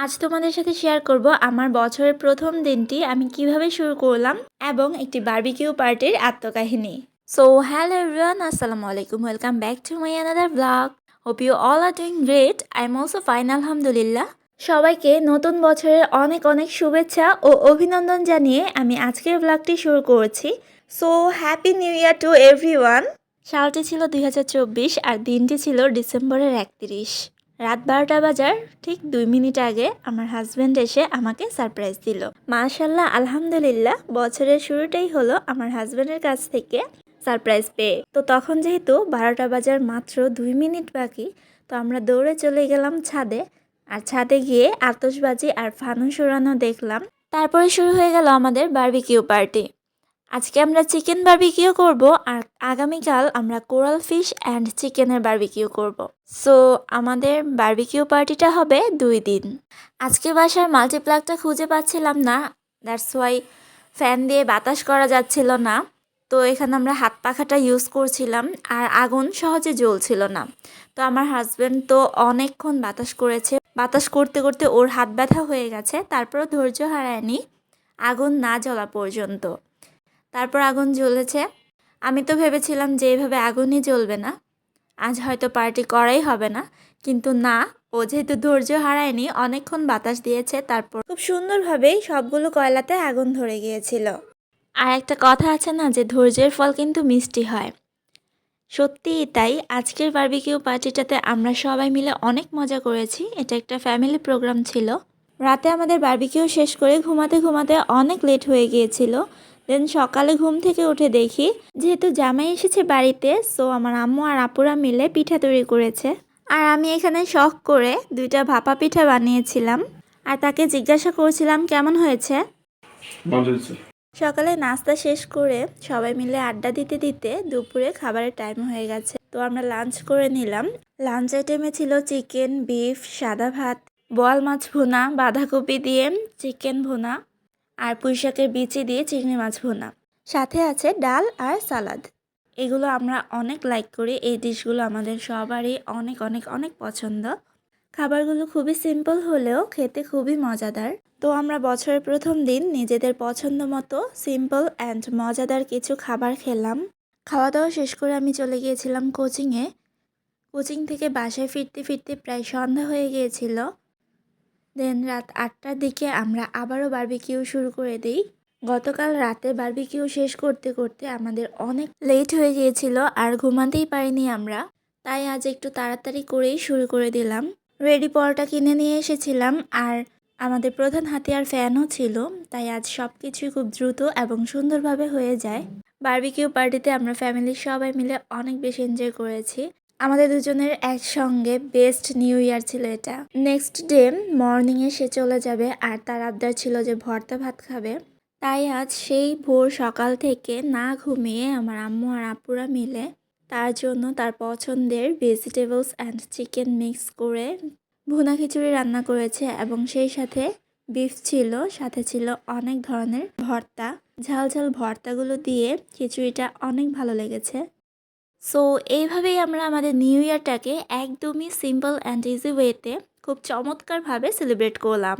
আজ তোমাদের সাথে শেয়ার করব আমার বছরের প্রথম দিনটি আমি কিভাবে শুরু করলাম এবং একটি বারবিকিউ পার্টির আত্মকাহিনী। সো হ্যালো এভরিওয়ান, আসসালামু আলাইকুম, welcome back to my another blog. Hope you all are doing great. I am also fine, আলহামদুলিল্লাহ। সবাইকে নতুন বছরের অনেক অনেক শুভেচ্ছা ও অভিনন্দন জানিয়ে আমি আজকের ব্লগটি শুরু করছি। So happy new year to everyone. সালটি ছিল 2024 আর দিনটি ছিল ডিসেম্বরের 31। রাত 12টা বাজার ঠিক 2 মিনিট আগে আমার হাজব্যান্ড এসে আমাকে সারপ্রাইজ দিল। মাশাল্লাহ, আলহামদুলিল্লাহ, বছরের শুরুটাই হলো আমার হাজব্যান্ডের কাছ থেকে সারপ্রাইজ পেয়ে। তো তখন যেহেতু 12টা বাজার মাত্র 2 মিনিট বাকি, তো আমরা দৌড়ে চলে গেলাম ছাদে। আর ছাদে গিয়ে আতশবাজি আর ফানুস উড়ানো দেখলাম। তারপরে শুরু হয়ে গেল আমাদের বারবিকিউ পার্টি। আজকে আমরা চিকেন বারবিকিউ করব আর আগামীকাল আমরা কোরাল ফিশ অ্যান্ড চিকেনের বারবিকিউ করব। সো আমাদের বারবিকিউ পার্টিটা হবে 2 দিন। আজকে বাসার মাল্টিপ্লাগটা খুঁজে পাচ্ছিলাম না, দ্যাটস ওয়াই ফ্যান দিয়ে বাতাস করা যাচ্ছিল না। তো এখানে আমরা হাত পাখাটা ইউজ করছিলাম আর আগুন সহজে জ্বলছিল না। তো আমার হাজব্যান্ড তো অনেকক্ষণ বাতাস করেছে, বাতাস করতে করতে ওর হাত ব্যথা হয়ে গেছে, তারপরও ধৈর্য হারায়নি আগুন না জ্বলা পর্যন্ত। তারপর আগুন জ্বলেছে। আমি তো ভেবেছিলাম যে এইভাবে আগুনই জ্বলবে না, আজ হয়তো পার্টি করাই হবে না, কিন্তু না, ও যেহেতু ধৈর্য হারায়নি, অনেকক্ষণ বাতাস দিয়েছে, তারপর খুব সুন্দরভাবেই সবগুলো কয়লাতে আগুন ধরে গিয়েছিল। আর একটা কথা আছে না, যে ধৈর্যের ফল কিন্তু মিষ্টি হয়। সত্যিই তাই। আজকের বারবিকিউ পার্টিটাতে আমরা সবাই মিলে অনেক মজা করেছি। এটা একটা ফ্যামিলি প্রোগ্রাম ছিল। রাতে আমাদের বারবিকিউ শেষ করে ঘুমাতে ঘুমাতে অনেক লেট হয়ে গিয়েছিল। দেন সকালে ঘুম থেকে উঠে দেখি যেহেতু জামাই এসেছে বাড়িতে, সো আমার আম্মু আর আপুরা মিলে পিঠা তৈরি করেছে। আর আমি এখানে শখ করে 2টা ভাপা পিঠা বানিয়েছিলাম আর তাকে জিজ্ঞাসা করছিলাম কেমন হয়েছে। সকালে নাস্তা শেষ করে সবাই মিলে আড্ডা দিতে দিতে দুপুরে খাবারের টাইম হয়ে গেছে। তো আমরা লাঞ্চ করে নিলাম। লাঞ্চ আইটেমে ছিল চিকেন, বিফ, সাদা ভাত, বোয়াল মাছ ভুনা, বাঁধাকপি দিয়ে চিকেন ভুনা আর পুঁইশাকের বিচি দিয়ে চিংড়ি মাছ ভুনা, সাথে আছে ডাল আর সালাদ। এগুলো আমরা অনেক লাইক করি, এই ডিশগুলো আমাদের সবারই অনেক অনেক অনেক পছন্দ। খাবারগুলো খুবই সিম্পল হলেও খেতে খুবই মজাদার। তো আমরা বছরের প্রথম দিন নিজেদের পছন্দ মতো সিম্পল অ্যান্ড মজাদার কিছু খাবার খেলাম। খাওয়া দাওয়া শেষ করে আমি চলে গিয়েছিলাম কোচিংয়ে। কোচিং থেকে বাসায় ফিরতে ফিরতে প্রায় সন্ধ্যা হয়ে গিয়েছিল। দেন রাত 8টার দিকে আমরা আবারও বারবিকিউ শুরু করে দিই। গতকাল রাতে বারবিকিউ শেষ করতে করতে আমাদের অনেক লেট হয়ে গিয়েছিল আর ঘুমাতেই পারিনি আমরা, তাই আজ একটু তাড়াতাড়ি করেই শুরু করে দিলাম। রেডি পরোটা কিনে নিয়ে এসেছিলাম আর আমাদের প্রধান হাতিয়ার ফ্যানও ছিল, তাই আজ সব কিছুই খুব দ্রুত এবং সুন্দরভাবে হয়ে যায়। বারবিকিউ পার্টিতে আমরা ফ্যামিলির সবাই মিলে অনেক বেশি এনজয় করেছি। আমাদের দুজনের একসঙ্গে বেস্ট নিউ ইয়ার ছিল এটা। নেক্সট ডে মর্নিংয়ে সে চলে যাবে আর তার আবদার ছিল যে ভর্তা ভাত খাবে। তাই আজ সেই ভোর সকাল থেকে না ঘুমিয়ে আমার আম্মু আর আপুরা মিলে তার জন্য তার পছন্দের ভেজিটেবলস অ্যান্ড চিকেন মিক্স করে ভুনা খিচুড়ি রান্না করেছে এবং সেই সাথে বিফ ছিল, সাথে ছিল অনেক ধরনের ভর্তা। ঝাল ঝাল ভর্তাগুলো দিয়ে খিচুড়িটা অনেক ভালো লেগেছে। সো এইভাবেই আমরা আমাদের নিউ ইয়ারটাকে একদমই সিম্পল অ্যান্ড ইজি ওয়েতে খুব চমৎকারভাবে সেলিব্রেট করলাম।